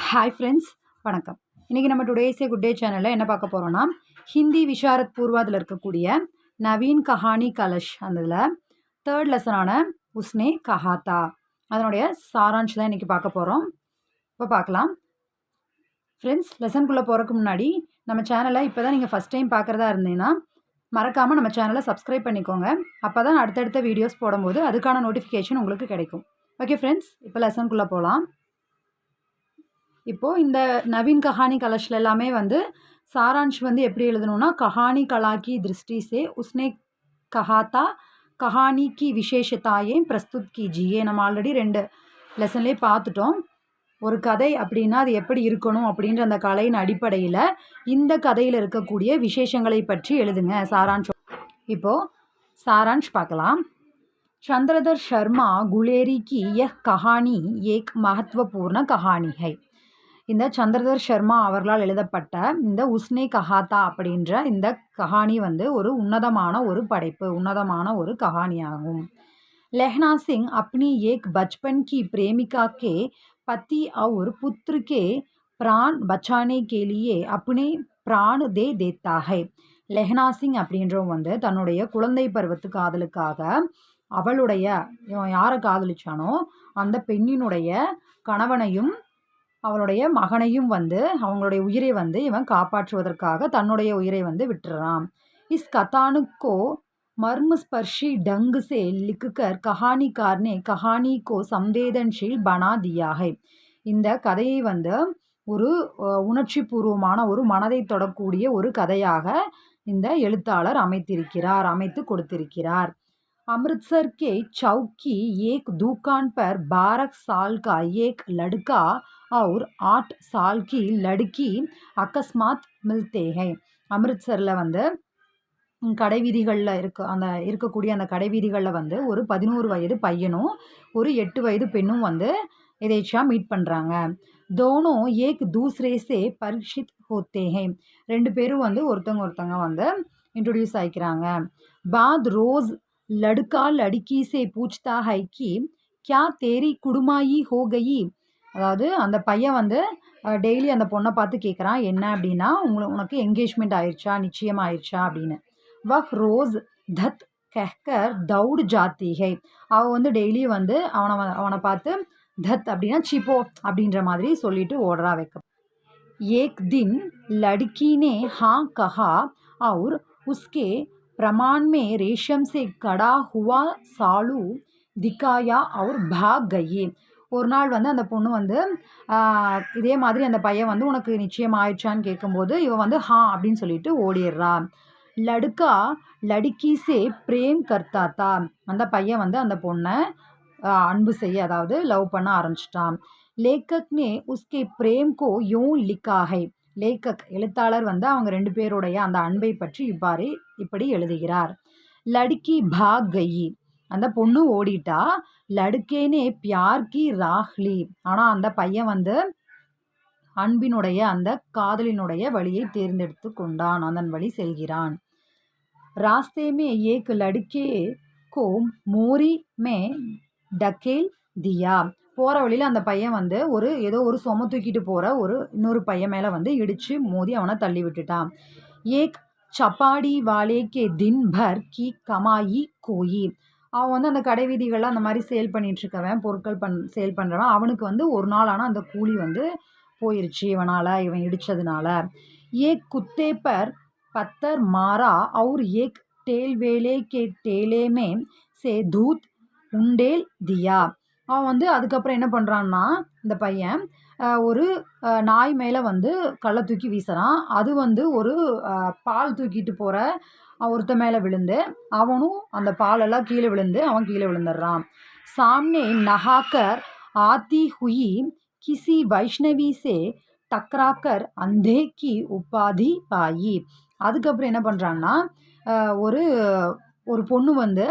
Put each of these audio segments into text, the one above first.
Hi friends, வணக்கம். இன்றைக்கி நம்ம டுடேஸ் ஏ குட் டே சேனலில் என்ன பார்க்க போகிறோன்னா, ஹிந்தி விஷாரத் பூர்வா அதில் இருக்கக்கூடிய நவீன் கஹானி கலஷ் அந்த இதில் தேர்ட் லெசனான உஸ்னே கஹாத்தா அதனுடைய சாராம்ஷ் தான் இன்றைக்கி பார்க்க போகிறோம். இப்போ பார்க்கலாம். ஃப்ரெண்ட்ஸ், லெசனுக்குள்ளே போகிறதுக்கு முன்னாடி நம்ம சேனலை இப்போ தான் நீங்கள் ஃபஸ்ட் டைம் பார்க்குறதா இருந்தீங்கன்னா மறக்காமல் நம்ம சேனலை சப்ஸ்கிரைப் பண்ணிக்கோங்க. அப்போ தான் அடுத்தடுத்த வீடியோஸ் போடும்போது அதுக்கான நோட்டிஃபிகேஷன் உங்களுக்கு கிடைக்கும். ஓகே ஃப்ரெண்ட்ஸ், இப்போ லெசனுக்குள்ளே போகலாம். இப்போது இந்த நவீன் கஹானி கலஷில் எல்லாமே வந்து சாராம்ஷ் வந்து எப்படி எழுதணும்னா, கஹானி கலாக்கி திருஷ்டி சே உஸ்னே கஹாத்தா கஹானி கி விசேஷத்தாயே பிரஸ்துத் கீஜியே. நம்ம ஆல்ரெடி 2 லெசன்லேயே பார்த்துட்டோம். ஒரு கதை அப்படின்னா அது எப்படி இருக்கணும் அப்படின்ற அந்த கலையின் அடிப்படையில் இந்த கதையில் இருக்கக்கூடிய விசேஷங்களை பற்றி எழுதுங்க சாராம்ஷ். இப்போது சாராம்ஷ் பார்க்கலாம். चंद्रधर शर्मा गुलेरी की यह कहानी एक महत्वपूर्ण कहानी है. இந்த சந்திரதர் சர்மா அவர்களால் எழுதப்பட்ட இந்த உஸ்னே கஹாத்தா அப்படின்ற இந்த கஹானி வந்து ஒரு உன்னதமான ஒரு படைப்பு, உன்னதமான ஒரு கஹானியாகும். लहना सिंह अपनी एक बचपन की प्रेमिका के पति और पुत्र के प्राण बचाने के लिए अपने प्राण दे देता है. லெஹ்னா சிங் அப்படின்றவங்க வந்து தன்னுடைய குழந்தை பருவத்து காதலுக்காக அவளுடைய இவன் யாரை காதலிச்சானோ அந்த பெண்ணினுடைய கணவனையும் அவளுடைய மகனையும் வந்து அவங்களுடைய உயிரை வந்து இவன் காப்பாற்றுவதற்காக தன்னுடைய உயிரை வந்து விட்டுறான். இஸ் கதானுக்கோ मर्मस्पर्शी ढंग से लिखकर कहानीकार ने कहानी को संवेदनशील बना दिया है. இந்த கதையை வந்து ஒரு உணர்ச்சி பூர்வமான ஒரு மனதை தொடக்கூடிய ஒரு கதையாக இந்த எழுத்தாளர் அமைத்து கொடுத்திருக்கிறார். अमृतसर के चौक की एक दुकान पर 12 साल का एक लड़का और 8 साल की लड़की अकस्मात मिलते हैं. अमृतसरिல் வந்து கடை வீதிகளில் இருக்கக்கூடிய அந்த கடை வீதிகளில் வந்து ஒரு 11 வயது பையனும் ஒரு 8 வயது பெண்ணும் வந்து எதேச்சா மீட் பண்ணுறாங்க. दोनों एक दूसरे से परिचित होते हैं. 2 பேரும் வந்து ஒருத்தங்க வந்து இன்ட்ரோடியூஸ் ஆகிக்கிறாங்க. बाद रोज़ लड़का लड़की से पूछता है कि क्या तेरी कुड़माई हो गई. அதாவது அந்த பையன் வந்து டெய்லி அந்த பொண்ணை பார்த்து கேட்குறான், என்ன அப்படின்னா உனக்கு என்கேஜ்மெண்ட் ஆயிடுச்சா, நிச்சயம் ஆயிடுச்சா அப்படின்னு. वह रोज़ धत कहकर दौड़ जाती है. அவள் வந்து டெய்லி வந்து அவனை பார்த்து தத் அப்படின்னா சிப்போ அப்படின்ற மாதிரி சொல்லிட்டு ஓடுறா வைக்க. एक दिन लड़की ने हाँ कहा और उसके प्रमाण में रेशम से कड़ा हुआ सालू दिखाया और भाग गई. ஒரு நாள் வந்து அந்த பொண்ணு வந்து இதே மாதிரி அந்த பையன் வந்து உனக்கு நிச்சயம் ஆயிடுச்சான்னு கேட்கும்போது இவன் வந்து ஹா அப்படின்னு சொல்லிட்டு ஓடிடுறா. லடுக்கா லடுக்கி சே பிரேம் கர்த்தா தா. அந்த பையன் வந்து அந்த பொண்ணை அன்பு செய்ய, அதாவது லவ் பண்ண ஆரம்பிச்சிட்டான். லேக்கக் நே உஸ்கே பிரேம் கோ யூ லிக்கா ஹை. லேக்கக் எழுத்தாளர் வந்து அவங்க 2 பேருடைய அந்த அன்பை பற்றி இப்படி எழுதுகிறார். லடுக்கி பாக் கயி. அந்த பொண்ணு ஓடிட்டா. லடுக்கேனே பியார் கி ராஹ்லி. ஆனால் அந்த பையன் வந்து அன்பினுடைய அந்த காதலினுடைய வழியை தேர்ந்தெடுத்து கொண்டான், அதன் வழி செல்கிறான். ராஸ்தே மே ஏக் லடுக்கே கோ மோரி மே டக்கேல் தியா. போகிற வழியில் அந்த பையன் வந்து ஏதோ ஒரு சும தூக்கிட்டு போகிற இன்னொரு பையன் மேலே வந்து இடித்து மோதி அவனை தள்ளி விட்டுட்டான். ஏக் சப்பாடி வாலே கே தின் பர் கி கமாயி கோயி. அவன் வந்து அந்த கடை வீதிகளில் அந்த மாதிரி சேல் பண்ணிகிட்ருக்கவன், பொருட்கள் சேல் பண்ணுறவன், அவனுக்கு வந்து ஒரு நாள் ஆனால் அந்த கூலி வந்து போயிருச்சு இவன் இடித்ததுனால. ஏக் குத்தே பர் பத்தர் மாரா और एक टेल वेले के टेले में से दूध உண்டேல் தியா. அவன் வந்து அதுக்கப்புறம் என்ன பண்ணுறான்னா இந்த பையன் ஒரு நாய் மேலே வந்து கல்லை தூக்கி வீசுகிறான். அது வந்து ஒரு பால் தூக்கிட்டு போகிற ஒருத்த மேலே விழுந்து அவனும் அந்த பாலெல்லாம் கீழே விழுந்து அவன் கீழே விழுந்துடுறான். सामने नहाकर आती हुई किसी वैष्णवी से टकराकर अंधे की उपाधि पाई. அதுக்கப்புறம் என்ன பண்ணுறான்னா ஒரு பொண்ணு வந்து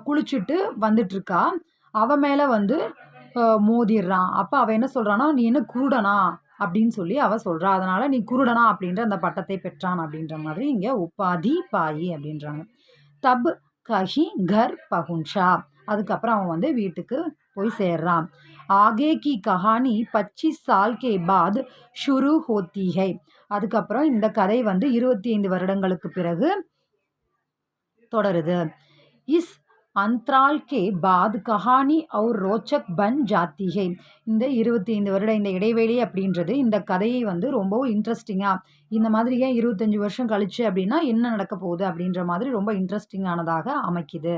குளிச்சுட்டு வந்துட்டுருக்கா. அவன் மேலே வந்து மோதிடுறான். அப்போ அவன் என்ன சொல்கிறான்னா, நீ என்ன குருடனா அப்படின்னு சொல்லி அவள் சொல்கிறா. அதனால் நீ குருடனா அப்படின்ற அந்த பட்டத்தை பெற்றான் அப்படின்ற மாதிரி இங்கே உபாதி பாயி அப்படின்றாங்க. தப் கஹி கர் பகுன்ஷா. அதுக்கப்புறம் அவன் வந்து வீட்டுக்கு போய் சேர்றான். आगे की कहानी 25 साल के बाद शुरू होती है. அதுக்கப்புறம் இந்த கதை வந்து 25 வருடங்களுக்கு பிறகு தொடருது. इस अंतराल के बाद कहानी और रोचक बन जाती है. இந்த 25 வருட இந்த இடைவெளி அப்படின்றது இந்த கதையை வந்து ரொம்பவும் இன்ட்ரெஸ்டிங்காக, இந்த மாதிரி ஏன் 25 வருஷம் கழிச்சு அப்படின்னா என்ன நடக்க போகுது அப்படின்ற மாதிரி ரொம்ப இன்ட்ரெஸ்டிங்கானதாக அமைக்குது.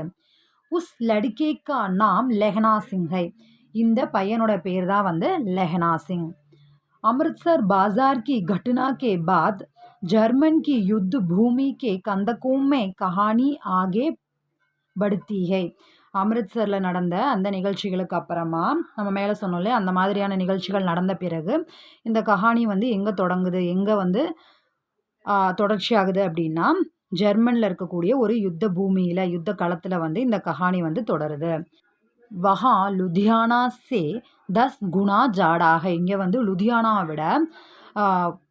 உஸ் லடிகே கா நாம் லெஹனா சிங் ஹை. இந்த பையனோட பேர் தான் வந்து லெஹனா சிங். अमृतसर बाजार की घटना के बाद जर्मन की युद्ध भूमि के कंदकों में कहानी आगे बढ़ती है. அமிர்த்சரில் நடந்த அந்த நிகழ்ச்சிகளுக்கு அப்புறமா நம்ம மேலே சொன்னோம் இல்லையா, அந்த மாதிரியான நிகழ்ச்சிகள் நடந்த பிறகு இந்த கஹானி வந்து எங்கே தொடங்குது, எங்கே வந்து தொடர்ச்சி ஆகுது அப்படின்னா ஜெர்மனில் இருக்கக்கூடிய ஒரு யுத்த பூமியில், யுத்த களத்தில் வந்து இந்த கஹானி வந்து தொடருது. வஹா லுதியானா சே 10 குணா ஜாடாக. இங்கே வந்து லுதியானாவை விட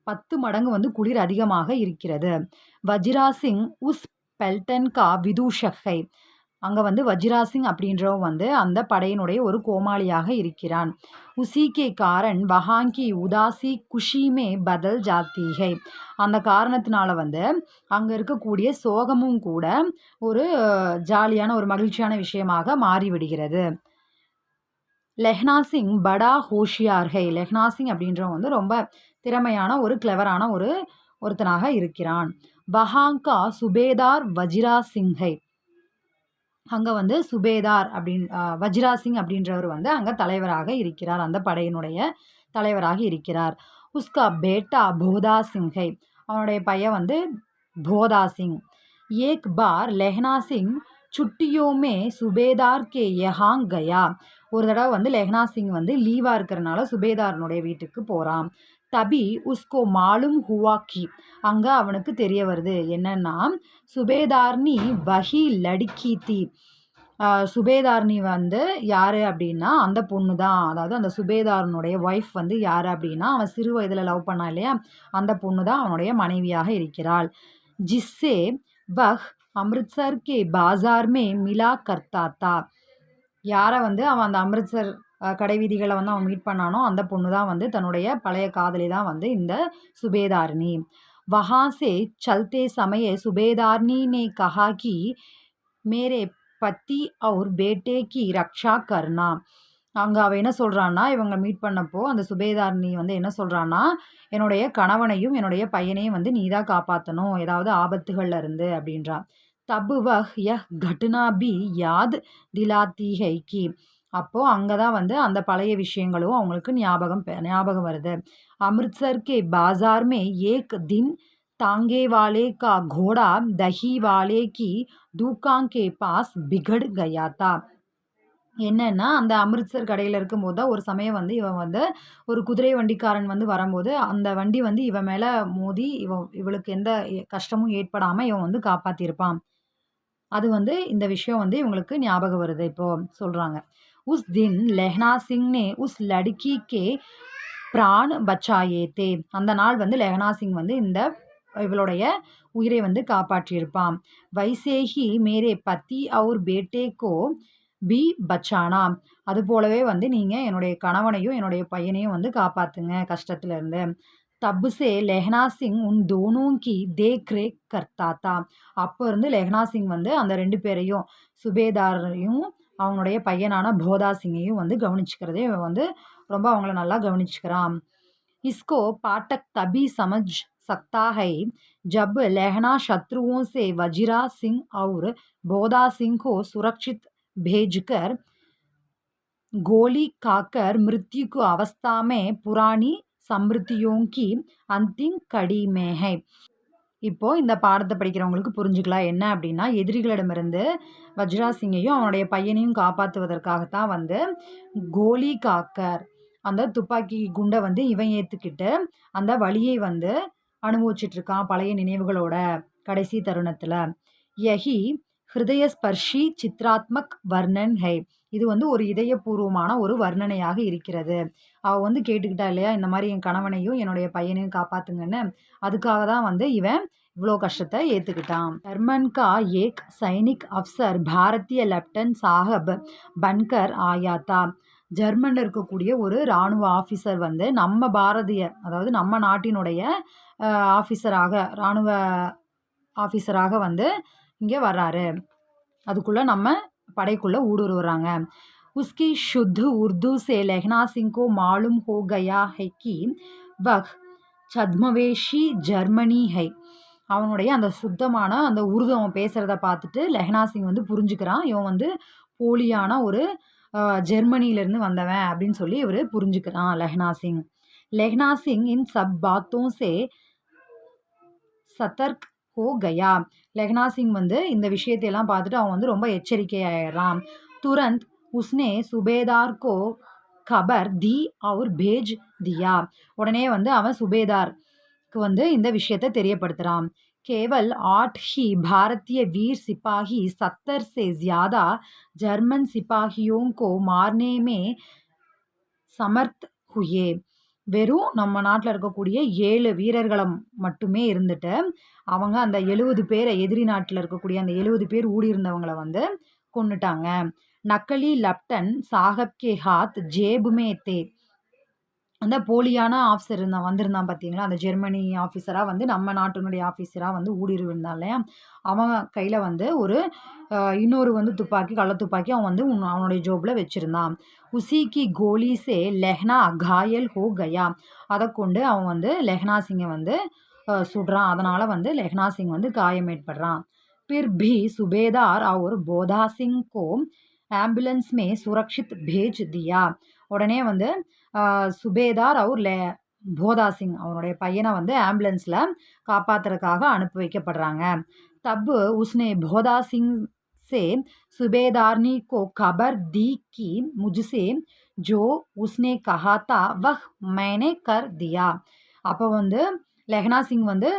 10 மடங்கு வந்து குளிர் அதிகமாக இருக்கிறது. வஜிரா சிங் உஸ் பெல்டன் கா விதூஷகை. அங்கே வந்து வஜிரா சிங் அப்படின்றவன் வந்து அந்த படையினுடைய ஒரு கோமாளியாக இருக்கிறான். உசி கே காரன் வஹாங்கி உதாசி குஷிமே பதல் ஜாத்திகை. அந்த காரணத்தினால வந்து அங்கே இருக்கக்கூடிய சோகமும் கூட ஒரு ஜாலியான ஒரு மகிழ்ச்சியான விஷயமாக மாறிவிடுகிறது. லெஹ்னா சிங் படா ஹோஷியார் ஹை. லெஹ்னா சிங் அப்படின்றவன் வந்து ரொம்ப திறமையான ஒரு கிளவரான ஒருத்தனாக இருக்கிறான். வஹாங்கா சுபேதார் வஜிரா சிங் ஹை. அங்கே வந்து சுபேதார் வஜிரா சிங் அப்படின்றவர் வந்து அங்கே தலைவராக இருக்கிறார், அந்த படையினுடைய தலைவராக இருக்கிறார். உஸ்கா பேட்டா போதா சிங் ஹை. அவனுடைய பையன் வந்து போதா சிங். ஏக் பார் லெஹ்னா சிங் சுட்டியோமே சுபேதார் கே யஹாங் கயா. ஒரு தடவை வந்து லெஹ்னா சிங் வந்து லீவாக இருக்கிறனால சுபேதாரனுடைய வீட்டுக்கு போகிறான். தபி உஸ்கோ மாலும் ஹுவாக்கி. அங்கே அவனுக்கு தெரிய வருது என்னன்னா, சுபேதார்னி வஹி லடிக்கி தி. சுபேதார்னி வந்து யார் அப்படின்னா அந்த பொண்ணு தான். அதாவது அந்த சுபேதாரனுடைய ஒய்ஃப் வந்து யார் அப்படின்னா அவன் சிறு வயதில் லவ் பண்ணான் இல்லையா, அந்த பொண்ணு தான் அவனுடைய மனைவியாக இருக்கிறாள். ஜிஸ்ஸே வஹ் அமிர்த்சர் கே பாசார் மே மிலா கர்த்தா தா. யாரை வந்து அவன் அந்த அமிர்த்சர் கடை வீதிகளை வந்து அவன் மீட் பண்ணானோ அந்த பொண்ணு தான் வந்து தன்னுடைய பழைய காதலி தான் வந்து இந்த சுபேதாரினி. वहाँ से चलते समय सुबेदारनी ने कहा कि मेरे पति और बेटे की रक्षा करना. அங்கே அவள் என்ன சொல்கிறான்னா, இவங்க மீட் பண்ணப்போ அந்த சுபேதாரினி வந்து என்ன சொல்கிறான்னா, என்னுடைய கணவனையும் என்னுடைய பையனையும் வந்து நீ தான் காப்பாற்றணும் ஏதாவது ஆபத்துகள்ல இருந்து அப்படின்றா. தபு வஹ் யஹ் கட்னா பி யாத் திலாத்தி ஹை கி. அப்போது அங்கே தான் வந்து அந்த பழைய விஷயங்களும் அவங்களுக்கு ஞாபகம் வருது. अमृतसर के बाजार में एक दिन तांगे वाले का घोड़ा दही वाले की दुकान के पास बिगड़ गया था. என்னன்னா அந்த அமிர்த்சர் கடையில் இருக்கும்போது தான் ஒரு சமயம் வந்து இவன் வந்து ஒரு குதிரை வண்டிக்காரன் வந்து வரும்போது அந்த வண்டி வந்து இவன் மேலே மோதி இவளுக்கு எந்த கஷ்டமும் ஏற்படாமல் இவன் வந்து காப்பாற்றிருப்பான். அது வந்து இந்த விஷயம் வந்து இவங்களுக்கு ஞாபகம் வருது இப்போ சொல்கிறாங்க. உஸ் தின் லெஹ்னா சிங் நே உஸ் லடுக்கி கே பிரான் பச்சாயே தே. அந்த நாள் வந்து லெஹ்னா சிங் வந்து இவளுடைய உயிரை வந்து காப்பாற்றியிருப்பான். வைசேஹி மேரே பத்தி அவுர் பேட்டே கோ பி பச்சானா. அது போலவே வந்து நீங்கள் என்னுடைய கணவனையும் என்னுடைய பையனையும் வந்து காப்பாற்றுங்க கஷ்டத்துலேருந்து. தப்பு சே லெஹ்னா சிங் உன் தோனும் கி தேக் ரேக் கர்த்தா தா. அப்போ இருந்து லெஹ்னா சிங் வந்து அந்த 2 பேரையும் சுபேதாரையும் அவனுடைய பையனான போதா சிங்கையும் வந்து கவனிச்சுக்கிறதே வந்து ரொம்ப அவங்கள நல்லா கவனிச்சுக்கிறான். इसको पाठक तभी समझ सकता है जब लहना शत्रुओं से वजीरा सिंह और बोधा सिंह को सुरक्षित भेजकर गोली खाकर मृत्यु की अवस्था में पुरानी समृद्धियों की अंतिम कड़ी में है. இப்போ இந்த பாடத்தை படிக்கிறவங்களுக்கு புரிஞ்சுக்கலாம் என்ன அப்படின்னா, எதிரிகளிடமிருந்து வஜ்ரா சிங்கையும் அவனுடைய பையனையும் காப்பாற்றுவதற்காகத்தான் வந்து கோலி காக்கர் அந்த துப்பாக்கி குண்டை வந்து இவன் ஏற்றுக்கிட்டு அந்த வழியை வந்து அனுபவிச்சிட்ருக்கான் பழைய நினைவுகளோட கடைசி தருணத்தில். யஹி ஹிருதயஸ்பர்ஷி சித்ராத்மக் வர்ணன் ஹை. இது வந்து ஒரு இதயபூர்வமான ஒரு வர்ணனையாக இருக்கிறது. அவள் வந்து கேட்டுக்கிட்டா இல்லையா, இந்த மாதிரி என் கணவனையும் என்னுடைய பையனையும் காப்பாற்றுங்கன்னு. அதுக்காக தான் வந்து இவன் இவ்வளோ கஷ்டத்தை ஏற்றுக்கிட்டான். ஜர்மன் கா ஏக் சைனிக் அஃப்சர் பாரதிய லெப்டன் சாஹப் பன்கர் ஆயா தா. ஜெர்மனில் இருக்கக்கூடிய ஒரு இராணுவ ஆஃபீஸர் வந்து நம்ம பாரதிய அதாவது நம்ம நாட்டினுடைய ஆஃபீஸராக இராணுவ ஆஃபீஸராக வந்து இங்கே வர்றாரு. அதுக்குள்ளே நம்ம படைக்குள்ளே ஊடுருவுறாங்க. उसकी शुद्ध उर्दू से लहना सिंह को मालूम हो गया है कि वह छद्मवेशी ஜெர்மனி है. அவனுடைய அந்த சுத்தமான அந்த உருது அவன் பேசுகிறத பார்த்துட்டு லெஹ்னா சிங் வந்து புரிஞ்சுக்கிறான். இவன் வந்து போலியான ஒரு ஜெர்மனியிலேருந்து வந்தவன் அப்படின்னு சொல்லி இவர் புரிஞ்சுக்கிறான் லெஹ்னா சிங். லெஹ்னா சிங் इन सब बातों से सतर्क हो गया. லெஹ்னா சிங் வந்து இந்த விஷயத்தையெல்லாம் பார்த்துட்டு அவன் வந்து ரொம்ப எச்சரிக்கையாயிடுறான். तुरंत उसने सूबेदार को खबर दी और भेज दिया. உடனே வந்து அவன் சுபேதாருக்கு வந்து இந்த விஷயத்தை தெரியப்படுத்துகிறான். केवल 8 ही भारतीय वीर सिपाही 70 से ज़्यादा जर्मन सिपाहियों को मारने में समर्थ हुए. வெறும் நம்ம நாட்டில் இருக்கக்கூடிய 7 வீரர்களை மட்டுமே இருந்துட்டு அவங்க அந்த 70 பேரை எதிரி நாட்டில் இருக்கக்கூடிய அந்த 70 பேர் ஊடி இருந்தவங்களை வந்து கொன்னுட்டாங்க. நக்கலி லப்டன் சாஹப் கே ஹாத் ஜேபுமே தே. அந்த போலியான ஆஃபீஸர் வந்திருந்தான் பார்த்தீங்களா, அந்த ஜெர்மனி ஆஃபீஸராக வந்து நம்ம நாட்டினுடைய ஆஃபீஸராக வந்து ஊடுருவிருந்தான் இல்லையா, அவன் கையில் வந்து ஒரு இன்னொரு வந்து துப்பாக்கி கள்ள துப்பாக்கி அவன் வந்து அவனுடைய ஜோப்பில் வச்சுருந்தான். உசிக்கு கோலி சே லெஹ்னா காயல் ஹோ கயா. அதை கொண்டு அவன் வந்து லெஹ்னா சிங்கை வந்து சுடுறான். அதனால் வந்து லெஹ்னா சிங் வந்து காயம் ஏற்படுறான். फिर भी सूबेदार और बोधा सिंह को एम्बुलेंस में सुरक्षित भेज दिया. உடனே வந்து சுபேதார் அவர் போதா சிங் அவனுடைய பையனை வந்து ஆம்புலன்ஸில் காப்பாற்றுறதுக்காக அனுப்பி வைக்கப்படுறாங்க. तब उसने बोधा सिंह से सूबेदारनी को खबर दी कि मुझसे जो उसने कहा था वह मैंने कर दिया. அப்போ வந்து லெஹ்னா சிங் வந்து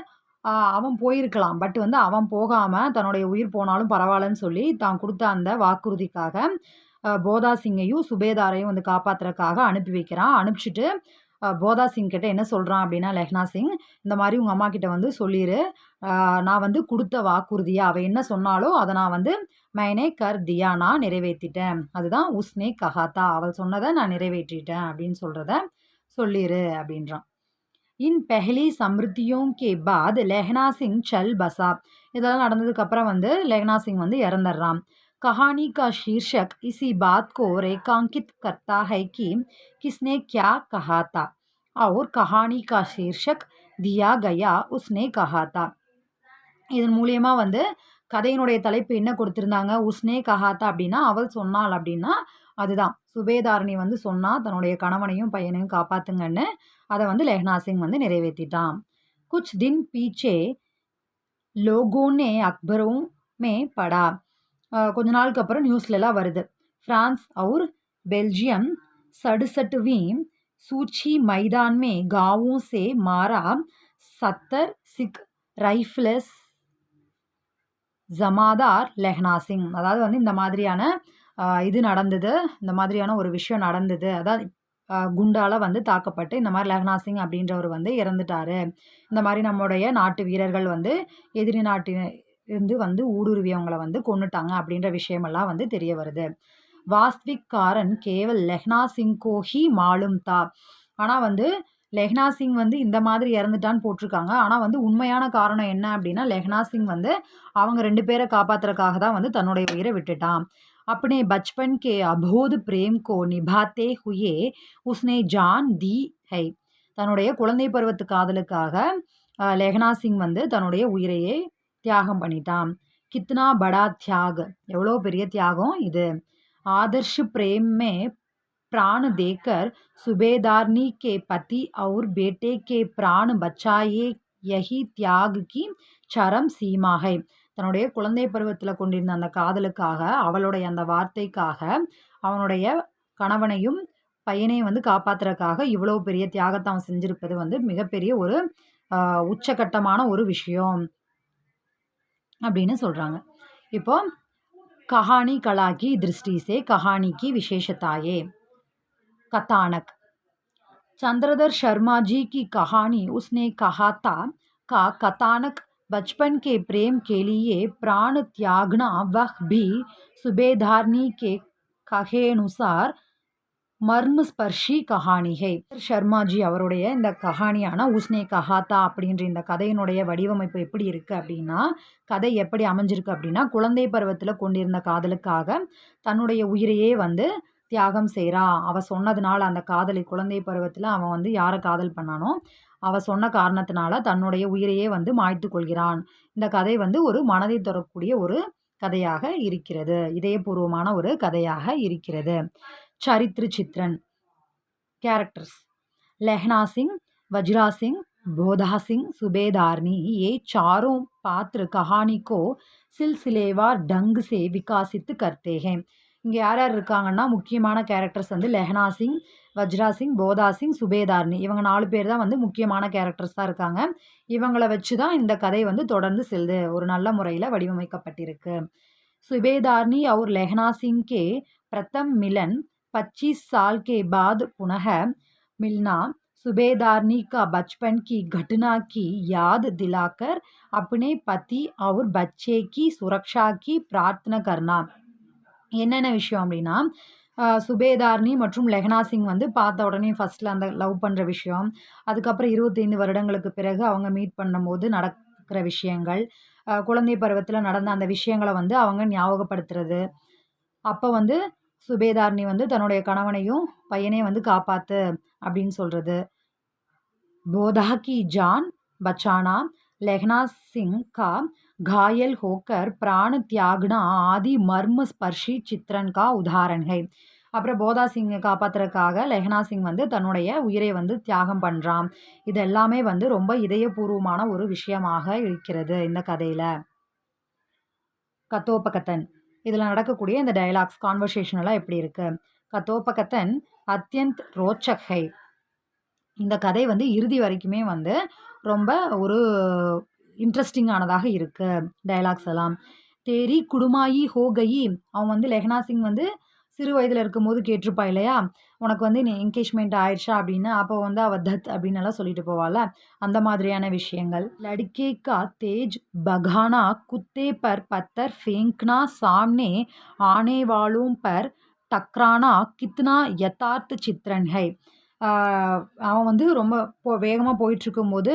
அவன் போயிருக்கலாம், பட் வந்து அவன் போகாமல் தன்னுடைய உயிர் போனாலும் பரவாயில்லன்னு சொல்லி தான் கொடுத்த அந்த வாக்குறுதிக்காக போதா சிங்கையும் சுபேதாரையும் வந்து காப்பாற்றுறதுக்காக அனுப்பி வைக்கிறான். அனுப்பிச்சிட்டு போதா சிங் கிட்ட என்ன சொல்கிறான் அப்படின்னா, லெஹ்னா சிங் இந்த மாதிரி உங்கள் அம்மா கிட்ட வந்து சொல்லிடு, நான் வந்து கொடுத்த வாக்குறுதியை அவள் என்ன சொன்னாலோ அதை நான் வந்து மைனே கர் தியா நான் நிறைவேற்றிட்டேன், அதுதான் உஸ்னே கஹாத்தா அவள் சொன்னதை நான் நிறைவேற்றிட்டேன் அப்படின்னு சொல்கிறத சொல்லிடு அப்படின்றான். இன் பெஹலி சம்ருத்தியோं के बाद லெஹ்னா சிங் சல் பசா. இதெல்லாம் நடந்ததுக்கப்புறம் வந்து லெஹ்னா சிங் வந்து இறந்துடுறான். कहानी का शीर्षक इसी बात को रेखांकित करता है कि किसने क्या कहा था और कहानी का शीर्षक दिया गया उसने कहा था. இதன் மூலியமா வந்து கதையினுடைய தலைப்பு என்ன கொடுத்துருந்தாங்க, உஸ்னே கஹாத்தா அப்படின்னா அவள் சொன்னாள் அப்படின்னா அதுதான் சுபேதாரணி வந்து சொன்னா தன்னுடைய கணவனையும் பையனையும் காப்பாத்துங்கன்னு அதை வந்து லெஹ்னா சிங் வந்து நிறைவேற்றிட்டான். कुछ दिन पीछे लोगों ने अखबारों में पढ़ा. கொஞ்ச நாளுக்கு அப்புறம் நியூஸ்லலாம் வருது, फ्रांस और बेल्जियम 67वीं सूची मैदान में गांवों से मारा 70 सिख राइफल्स ஜமாதார் லெஹ்னா சிங். அதாவது வந்து இந்த மாதிரியான இது நடந்தது, இந்த மாதிரியான ஒரு விஷயம் நடந்தது, அதாவது குண்டால் வந்து தாக்கப்பட்டு இந்த மாதிரி லெஹ்னா சிங் அப்படின்றவர் வந்து இறந்துட்டாரு. இந்த மாதிரி நம்முடைய நாட்டு வீரர்கள் வந்து எதிரி நாட்டிலிருந்து வந்து ஊடுருவியவங்களை வந்து கொன்னுட்டாங்க அப்படின்ற விஷயமெல்லாம் வந்து தெரிய வருது. வாஸ்தவிக் காரன் கேவல் லெஹ்னா சிங் கோ ஹி மாலும் தா. ஆனால் வந்து லெஹ்னா சிங் வந்து இந்த மாதிரி இறந்துட்டான்னு போட்டிருக்காங்க. ஆனால் வந்து உண்மையான காரணம் என்ன அப்படின்னா, லெஹ்னா சிங் வந்து அவங்க 2 பேரை காப்பாற்றுறதுக்காக தான் வந்து தன்னுடைய உயிரை விட்டுட்டான். अपने बचपन के अबोध प्रेम को निभाते हुए उसने जान दी है. தன்னுடைய குழந்தை பருவத்து காதலுக்காக லெஹ்னா சிங் வந்து தன்னுடைய உயிரையே தியாகம் பண்ணிட்டான். கித்னா படா தியாக், எவ்வளோ பெரிய தியாகம் இது. आदर्श प्रेम में प्राण देकर सूबेदारनी के पति और बेटे के प्राण बचाए यही त्याग की चरम सीमा है. தன்னுடைய குழந்தை பருவத்தில் கொண்டிருந்த அந்த காதலுக்காக அவளுடைய அந்த வார்த்தைக்காக அவனுடைய கணவனையும் பையனையும் வந்து காப்பாற்றுறதுக்காக இவ்வளோ பெரிய தியாகத்தை அவன் செஞ்சிருப்பது வந்து மிகப்பெரிய ஒரு உச்சகட்டமான ஒரு விஷயம் அப்படின்னு சொல்கிறாங்க. இப்போ कहानी कला की दृष्टि से कहानी की विशेषताएं. कथानक. चंद्रधर शर्मा जी की कहानी उसने कहा था का कथानक बचपन के प्रेम के लिए प्राण त्यागना वह भी सूबेदारनी के कहे अनुसार மர்ம ஸ்பர்ஷி கஹானிகை. சர்மாஜி அவருடைய இந்த கஹானியான உஸ்னே கஹாத்தா அப்படின்ற இந்த கதையினுடைய வடிவமைப்பு எப்படி இருக்குது அப்படின்னா, கதை எப்படி அமைஞ்சிருக்கு அப்படின்னா, குழந்தை பருவத்தில் கொண்டிருந்த காதலுக்காக தன்னுடைய உயிரையே வந்து தியாகம் செய்கிறான். அவள் சொன்னதுனால அந்த காதலி குழந்தை பருவத்தில் அவன் வந்து யாரை காதல் பண்ணானோ அவள் சொன்ன காரணத்தினால தன்னுடைய உயிரையே வந்து மாய்த்து கொள்கிறான். இந்த கதை வந்து ஒரு மனதை தொடக்கூடிய ஒரு கதையாக இருக்கிறது. இதயபூர்வமான ஒரு கதையாக இருக்கிறது. சரித்திர சித்ரன் कैरेक्टर्स लहना सिंह, वज्रा सिंह, बोधा सिंह, सुबेदारनी ये चारों पात्र कहानी को सिलसिलेवार ढंग से विकासित करते हैं. இங்கே யார் யார் இருக்காங்கன்னா முக்கியமான கேரக்டர்ஸ் வந்து லெஹனா சிங், வஜ்ரா சிங், போதா சிங், சுபேதார்னி இவங்க 4 பேர் தான் வந்து முக்கியமான கேரக்டர்ஸ் தான் இருக்காங்க. இவங்களை வச்சு தான் இந்த கதை வந்து தொடர்ந்து செல்லுது. ஒரு நல்ல முறையில் வடிவமைக்கப்பட்டிருக்கு. सुबेदारनी और लहना सिंह के प्रथम मिलन 25 साल के बाद पुनः मिलना सुबेदारनी का बचपन की घटना की याद दिलाकर अपने पति और बच्चे की सुरक्षा की प्रार्थना करना. என்னென்ன விஷயம் அப்படின்னா சுபேதார்னி மற்றும் லெஹனா சிங் வந்து பார்த்த உடனே ஃபஸ்ட்டில் அந்த லவ் பண்ணுற விஷயம், அதுக்கப்புறம் 25 வருடங்களுக்கு பிறகு அவங்க மீட் பண்ணும்போது நடக்கிற விஷயங்கள், குழந்தை பருவத்தில் நடந்த அந்த விஷயங்களை வந்து அவங்க ஞாபகப்படுத்துறது. அப்போ வந்து சுபேதார்னி வந்து தன்னுடைய கணவனையும் பையனையும் வந்து காப்பாற்று அப்படின்னு சொல்கிறது. बोधा की जान बचाना, लहना सिंह का घायल होकर प्राण त्यागना आदि मर्म स्पर्शी चित्रण का उदाहरण है. அப்புறம் போதா சிங்கை காப்பாற்றுறதுக்காக லெஹனா சிங் வந்து தன்னுடைய உயிரை வந்து தியாகம் பண்ணுறான். இது எல்லாமே வந்து ரொம்ப இதயபூர்வமான ஒரு விஷயமாக இருக்கிறது இந்த கதையில். கத்தோபகத்தன் இதில் நடக்கக்கூடிய இந்த டயலாக்ஸ் கான்வர்சேஷன் எல்லாம் எப்படி இருக்குது? கத்தோபகத்தன் அத்தியந்த் ரோச்சக் ஹை. இந்த கதை வந்து இறுதி வரைக்குமே வந்து ரொம்ப ஒரு இன்ட்ரெஸ்டிங்கானதாக இருக்குது. டயலாக்ஸ் எல்லாம் தேரி குடுமாயி ஹோ கயி. அவன் வந்து லெஹனா சிங் வந்து சிறு வயதில் இருக்கும்போது கேட்டிருப்பா இல்லையா, உனக்கு வந்து நீ என்கேஜ்மெண்ட் ஆயிடுச்சா அப்படின்னு. அப்போ வந்து அவள் தத் அப்படின்னு எல்லாம் சொல்லிட்டு போவாள். அந்த மாதிரியான விஷயங்கள். லடுக்கே கா தேஜ் பகானா குத்தே பர் பத்தர் ஃபேங்க்னா சாம்னே ஆனே வாலோம் பர் டக்ரானா கித்னா யதார்த்த சித்ரன் ஹை. அவன் வந்து ரொம்ப வேகமாக போயிட்டுருக்கும்போது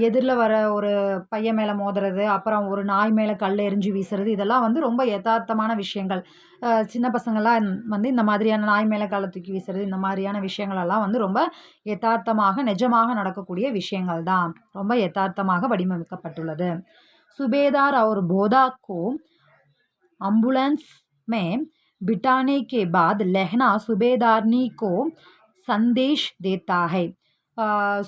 எதிரில் வர ஒரு பையன் மேலே மோதுறது, அப்புறம் ஒரு நாய் மேலே கல் எறிஞ்சு வீசுறது, இதெல்லாம் வந்து ரொம்ப யதார்த்தமான விஷயங்கள். சின்ன பசங்கள்லாம் வந்து இந்த மாதிரியான நாய் மேலே கல்லை தூக்கி வீசுறது, இந்த மாதிரியான விஷயங்களெல்லாம் வந்து ரொம்ப யதார்த்தமாக நிஜமாக நடக்கக்கூடிய விஷயங்கள் தான். ரொம்ப யதார்த்தமாக வடிவமைக்கப்பட்டுள்ளது. சுபேதார் और बोधा को एम्बुलेंस में बिठाने के बाद लहना सुबेदारनी को சந்தேஷ் தேத்தா ஹை.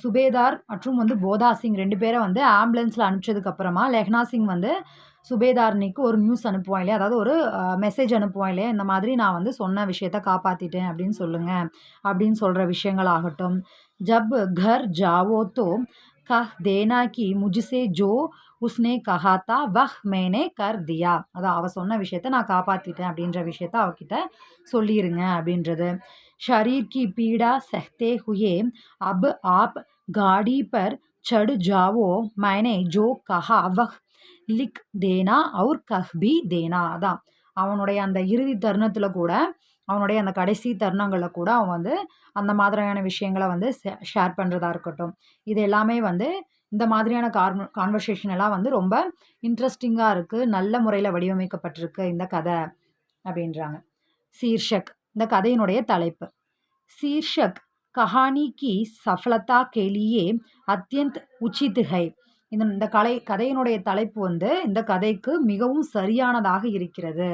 சுபேதார் மற்றும் வந்து போதா சிங் 2 பேரை வந்து ஆம்புலன்ஸில் அனுப்பிச்சதுக்கப்புறமா லெஹனா சிங் வந்து சுபேதார்னிக்கு ஒரு நியூஸ் அனுப்புவான் இல்லையா, அதாவது ஒரு மெசேஜ் அனுப்புவான் இல்லையா, இந்த மாதிரி நான் வந்து சொன்ன விஷயத்த காப்பாற்றிட்டேன் அப்படின்னு சொல்லுங்கள் அப்படின்னு சொல்கிற விஷயங்கள் ஆகட்டும். ஜப் घर जाओ तो कह देना कि मुझसे जो उसने कहा था वह मैंने कर दिया. அதான் அவள் சொன்ன விஷயத்த நான் காப்பாற்றிட்டேன் அப்படின்ற விஷயத்த அவகிட்ட சொல்லிடுங்க அப்படின்றது. शरीर की पीड़ा सहते हुए अब आप गाड़ी पर चढ़ जाओ, मैंने जो कहा वह लिख देना और कह भी देना. அதான் அவனுடைய அந்த இறுதி தருணத்தில் கூட, அவனுடைய அந்த கடைசி தருணங்களில் கூட அவன் வந்து அந்த மாதிரியான விஷயங்களை வந்து ஷேர் பண்ணுறதா இருக்கட்டும். இது எல்லாமே வந்து இந்த மாதிரியான கான்வர்சேஷன் எல்லாம் வந்து ரொம்ப இன்ட்ரெஸ்டிங்காக இருக்குது, நல்ல முறையில் வடிவமைக்கப்பட்டிருக்கு இந்த கதை அப்படின்றாங்க. சீர்ஷக் இந்த கதையினுடைய தலைப்பு. शीर्षक कहानी की सफलता के लिए अत्यंत उचित है. இந்த கதையினுடைய தலைப்பு வந்து இந்த கதைக்கு மிகவும் சரியானதாக இருக்கிறது.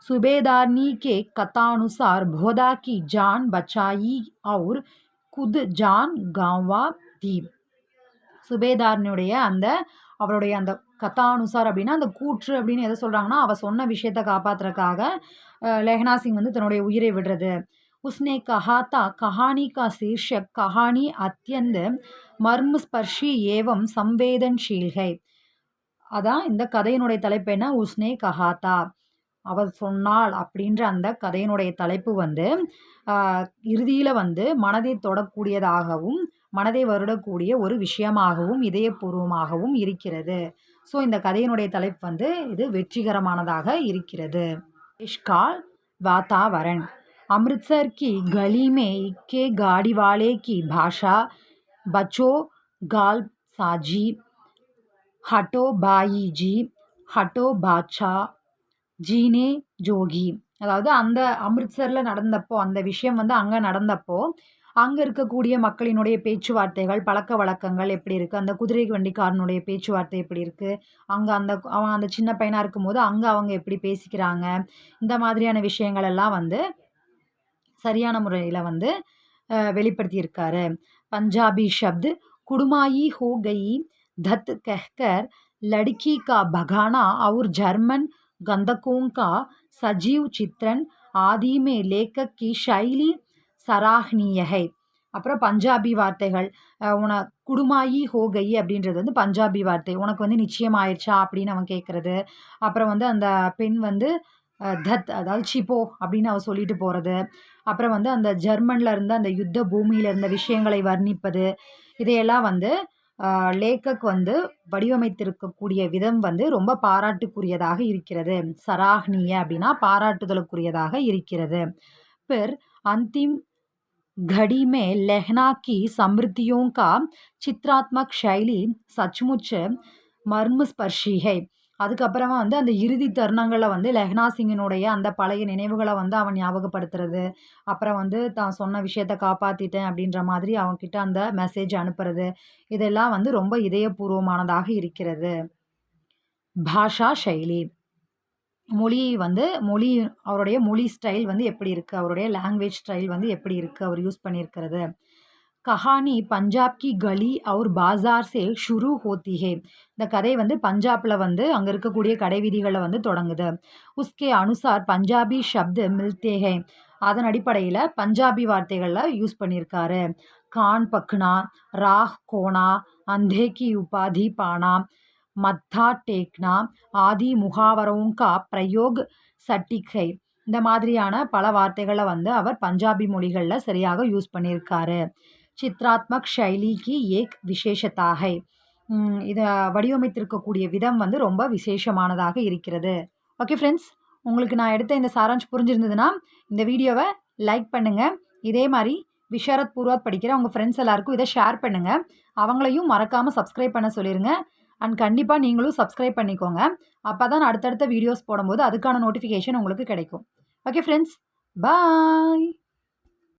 सुबेदारनी के कथानुसार बोधा की जान बचाई और खुद जान गंवा दी. சுபேதாரனுடைய அந்த அவருடைய அந்த கதானுசார் அப்படின்னா அந்த கூற்று அப்படின்னு எதை சொல்கிறாங்கன்னா, அவள் சொன்ன விஷயத்தை காப்பாற்றுறதுக்காக லெஹனா சிங் வந்து தன்னுடைய உயிரை விடுறது. उसने कहा था कहानी का शीर्षक कहानी अत्यंत मर्मस्पर्शी एवं संवेदनशील है. அதான் இந்த கதையினுடைய தலைப்பு என்ன, உஸ்னே கஹாத்தா அவள் சொன்னாள் அப்படின்ற அந்த கதையினுடைய தலைப்பு வந்து இறுதியில் வந்து மனதை தொடக்கூடியதாகவும் மனதை வருடக்கூடிய ஒரு விஷயமாகவும் இதயபூர்வமாகவும் இருக்கிறது. ஸோ இந்த கதையினுடைய தலைப்பு வந்து இது வெற்றிகரமானதாக இருக்கிறது. இஷ்கால் வாத்தாவரன் अमृतसर की गली में इक्के गाड़ी वाले की भाषा बचो गाल साजी हटो बाई जी हटो बादஷா ஜீனே ஜோகி. அதாவது அந்த அமிர்தசரில் நடந்தப்போ அந்த விஷயம் வந்து அங்கே நடந்தப்போ அங்கே இருக்கக்கூடிய மக்களினுடைய பேச்சுவார்த்தைகள் பழக்க வழக்கங்கள் எப்படி இருக்குது, அந்த குதிரை வண்டிக்காரனுடைய பேச்சுவார்த்தை எப்படி இருக்குது, அங்கே அவன் அந்த சின்ன பையனாக இருக்கும்போது அங்கே அவங்க எப்படி பேசிக்கிறாங்க, இந்த மாதிரியான விஷயங்கள் எல்லாம் வந்து சரியான முறையில் வந்து வெளிப்படுத்தியிருக்காரு. பஞ்சாபி ஷப்து குடுமாயி ஹோ கயி धत कहकर लड़की का भगाना और जर्मन गंधकों का सजीव चित्रण आदि में लेखक की शैली सराहनीय है. அப்புறம் பஞ்சாபி வார்த்தைகள் குடுமாயி ஹோகை அப்படின்றது வந்து பஞ்சாபி வார்த்தை. உனக்கு வந்து நிச்சயம் ஆயிடுச்சா அப்படின்னு அவன் கேட்குறது. அப்புறம் வந்து அந்த பெண் வந்து தத் அதாவது சிப்போ அப்படின்னு அவ சொல்லிட்டு போகிறது. அப்புறம் வந்து அந்த ஜெர்மனில் இருந்த அந்த யுத்த பூமியில் இருந்த விஷயங்களை வர்ணிப்பது. இதையெல்லாம் வந்து லேக்கக் வந்து வடிவமைத்திருக்கக்கூடிய விதம் வந்து ரொம்ப பாராட்டுக்குரியதாக இருக்கிறது. சராஹ்னிய அப்படின்னா பாராட்டுதலுக்குரியதாக இருக்கிறது. பிற் अंतिम घड़ी में लहना की समृद्धियों का चित्रात्मक शैली सचमुच मर्मस्पर्शी है. அதுக்கப்புறமா வந்து அந்த இறுதி தருணங்களில் வந்து லெஹ்னா சிங்கினுடைய அந்த பழைய நினைவுகளை வந்து அவன் ஞாபகப்படுத்துறது. அப்புறம் வந்து தான் சொன்ன விஷயத்த காப்பாற்றிட்டேன் அப்படின்ற மாதிரி அவன்கிட்ட அந்த மெசேஜ் அனுப்புறது. இதெல்லாம் வந்து ரொம்ப இதயபூர்வமானதாக இருக்கிறது. பாஷா ஷைலி மொழி அவருடைய மொழி ஸ்டைல் வந்து எப்படி இருக்குது, அவருடைய லாங்குவேஜ் ஸ்டைல் வந்து எப்படி இருக்குது அவர் யூஸ் பண்ணியிருக்கிறது. கஹானி பஞ்சாப் கி கலி और बाजार से शुरू होती है. இந்த கதை வந்து பஞ்சாபில் வந்து அங்கே இருக்கக்கூடிய கடை வீதிகளில் வந்து தொடங்குது. உஸ்கே அனுசார் பஞ்சாபி ஷப்து மில்தே ஹை. அதன் அடிப்படையில் பஞ்சாபி வார்த்தைகளில் யூஸ் பண்ணியிருக்காரு. கான் பக்னா, ராஹ் கோனா, அந்தே கி உபாதி பானா, மத்தா டேக்னா ஆதி முகாவரோं का प्रयोग सटीक है. இந்த மாதிரியான பல வார்த்தைகளை வந்து அவர் பஞ்சாபி மொழிகளில் சரியாக யூஸ் பண்ணியிருக்காரு. சித்ராத்மக் ஷைலி கி ஏக் விசேஷதா ஹை. இதை வடிவமைத்திருக்கக்கூடிய விதம் வந்து ரொம்ப விசேஷமானதாக இருக்கிறது. ஓகே ஃப்ரெண்ட்ஸ், உங்களுக்கு நான் எடுத்த இந்த சாராம்சம் புரிஞ்சிருந்ததுன்னா இந்த வீடியோவை லைக் பண்ணுங்கள். இதே மாதிரி விஷாரத் பூர்வாத் படிக்கிற உங்கள் ஃப்ரெண்ட்ஸ் எல்லாருக்கும் இதை ஷேர் பண்ணுங்கள். அவங்களையும் மறக்காமல் சப்ஸ்கிரைப் பண்ண சொல்லிடுங்க. அண்ட் கண்டிப்பாக நீங்களும் சப்ஸ்கிரைப் பண்ணிக்கோங்க. அப்போ தான் அடுத்தடுத்த வீடியோஸ் போடும்போது அதுக்கான நோட்டிஃபிகேஷன் உங்களுக்கு கிடைக்கும். ஓகே ஃப்ரெண்ட்ஸ், பாய்.